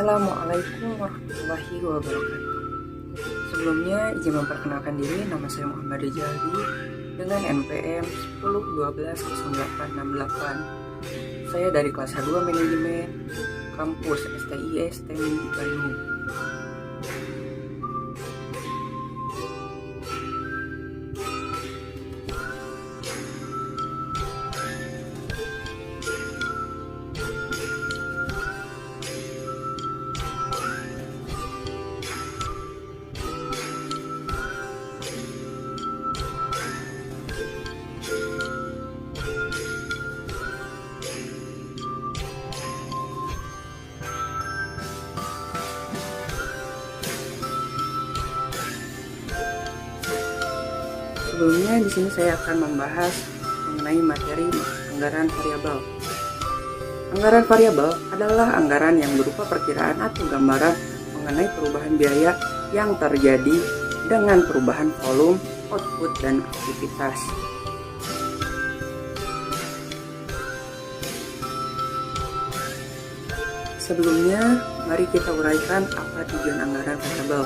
Assalamualaikum warahmatullahi wabarakatuh. Sebelumnya izin memperkenalkan diri, nama saya Muhammad Rizaldi dengan NPM 10120868. Saya dari kelas H2 Manajemen Kampus STIS TEMI Bandung. Sebelumnya di sini saya akan membahas mengenai materi anggaran variabel. Anggaran variabel adalah anggaran yang berupa perkiraan atau gambaran mengenai perubahan biaya yang terjadi dengan perubahan volume, output, dan aktivitas. Sebelumnya, mari kita uraikan apa tujuan anggaran variabel.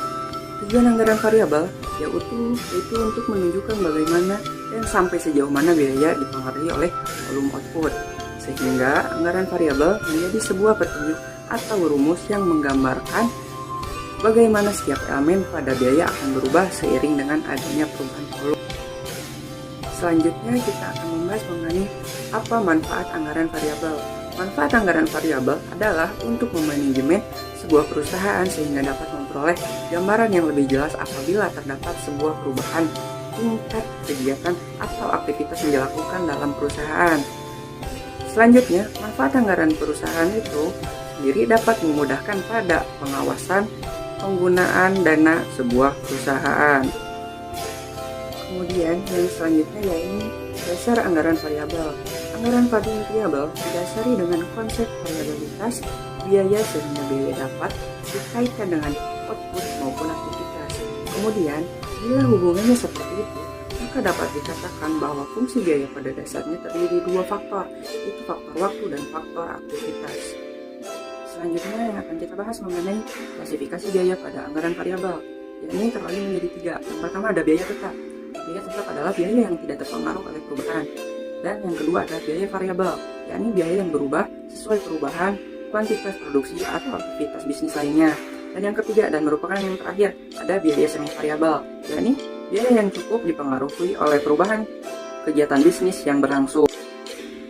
Tujuan anggaran variabel yaitu untuk menunjukkan bagaimana dan sampai sejauh mana biaya dipengaruhi oleh volume output, sehingga anggaran variabel menjadi sebuah petunjuk atau rumus yang menggambarkan bagaimana setiap elemen pada biaya akan berubah seiring dengan adanya perubahan volume. Selanjutnya kita akan membahas mengenai apa manfaat anggaran variabel. Manfaat anggaran variabel adalah untuk memanajemen sebuah perusahaan sehingga dapat memperoleh gambaran yang lebih jelas apabila terdapat sebuah perubahan tingkat kegiatan atau aktivitas yang dilakukan dalam perusahaan. Selanjutnya, manfaat anggaran perusahaan itu sendiri dapat memudahkan pada pengawasan penggunaan dana sebuah perusahaan. Kemudian yang selanjutnya yaitu dasar anggaran variabel. Anggaran variabel didasari dengan konsep variabilitas biaya sehingga biaya dapat dikaitkan dengan output maupun aktivitas. Kemudian, bila hubungannya seperti itu, maka dapat dikatakan bahwa fungsi biaya pada dasarnya terdiri dari dua faktor, yaitu faktor waktu dan faktor aktivitas. Selanjutnya yang akan kita bahas mengenai klasifikasi biaya pada anggaran variabel. Ini terbagi menjadi tiga. Yang pertama ada biaya tetap. Biaya tetap adalah biaya yang tidak terpengaruh oleh perubahan. Dan yang kedua adalah biaya variabel, yakni biaya yang berubah sesuai perubahan kuantitas produksi atau aktivitas bisnis lainnya. Dan yang ketiga dan merupakan yang terakhir ada biaya semi variabel, yakni biaya yang cukup dipengaruhi oleh perubahan kegiatan bisnis yang berlangsung.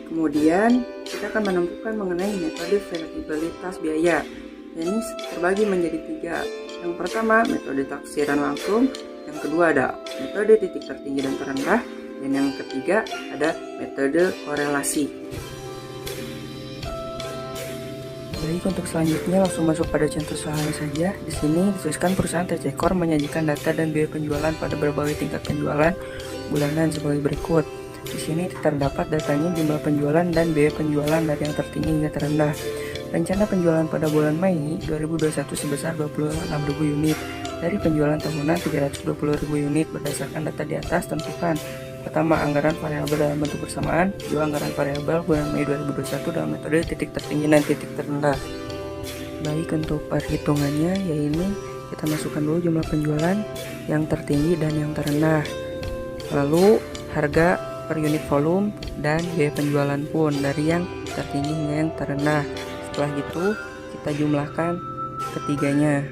Kemudian kita akan menemukan mengenai metode variabilitas biaya. Ini terbagi menjadi tiga. Yang pertama metode taksiran langsung, yang kedua ada metode titik tertinggi dan terendah, dan yang ketiga ada metode korelasi. Baik, untuk selanjutnya langsung masuk pada contoh soalnya saja. Di sini dituliskan perusahaan Tercekor menyajikan data dan biaya penjualan pada berbagai tingkat penjualan bulanan sebagai berikut. Di sini terdapat datanya jumlah penjualan dan biaya penjualan dari yang tertinggi hingga terendah. Rencana penjualan pada bulan Mei 2021 sebesar 26.000 unit. Dari penjualan tahunan 320.000 unit berdasarkan data di atas tentukan. Pertama, anggaran variabel dalam bentuk bersamaan. Dua, anggaran variabel bulan Mei 2021 dalam metode titik tertinggi dan titik terendah. Baik, untuk perhitungannya yaitu kita masukkan dulu jumlah penjualan yang tertinggi dan yang terendah. Lalu harga per unit volume dan biaya penjualan pun dari yang tertinggi hingga yang terendah. Setelah itu kita jumlahkan ketiganya.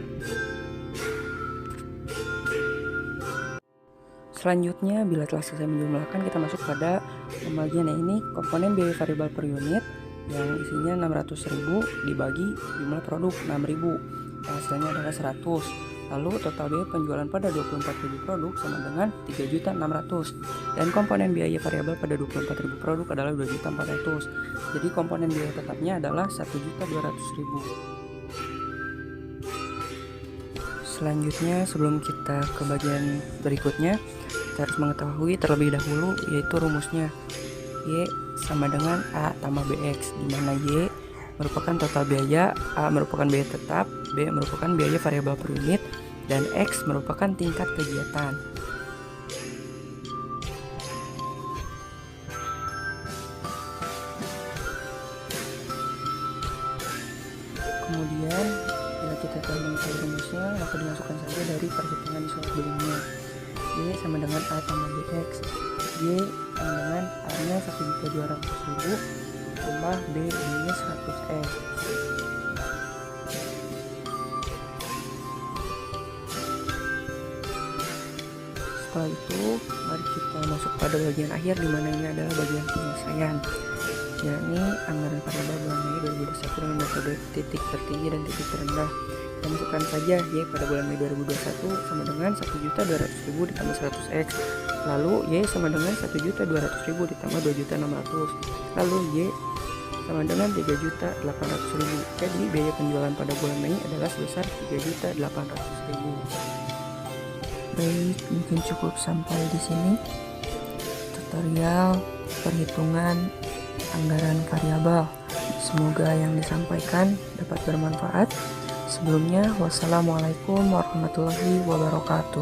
Selanjutnya, bila telah selesai menjumlahkan, kita masuk pada pembagian ini komponen biaya variabel per unit yang isinya 600.000 dibagi jumlah produk 6.000, hasilnya adalah 100. Lalu total biaya penjualan pada 24.000 produk sama dengan 3.600.000, dan komponen biaya variabel pada 24.000 produk adalah 2.400.000. Jadi komponen biaya tetapnya adalah 1.200.000. Selanjutnya, sebelum kita ke bagian berikutnya, kita harus mengetahui terlebih dahulu yaitu rumusnya. Y sama dengan A tambah BX, di mana Y merupakan total biaya, A merupakan biaya tetap, B merupakan biaya variabel per unit, dan X merupakan tingkat kegiatan. Kemudian kita telah mengetahui rumusnya, maka dimasukkan saja dari perhitungan di surat berikutnya. Y sama dengan A tambah BX. Y sama dengan A-nya 1.200.000 tambah B-nya 100S. Setelah itu, mari kita masuk pada bagian akhir, di mana ini adalah bagian penyelesaian, yakni anggaran variabel bulan Mei 2021 dengan metode titik tertinggi dan titik terendah. Kita masukkan saja Y pada bulan Mei 2021 sama dengan 1.200.000 ditambah 100X. Lalu Y sama dengan 1.200.000 ditambah 2.600.000. Lalu Y sama dengan 3.800.000. Jadi biaya penjualan pada bulan Mei adalah sebesar 3.800.000. Baik, mungkin cukup sampai di sini tutorial perhitungan anggaran variabel. Semoga yang disampaikan dapat bermanfaat. Sebelumnya, wassalamualaikum warahmatullahi wabarakatuh.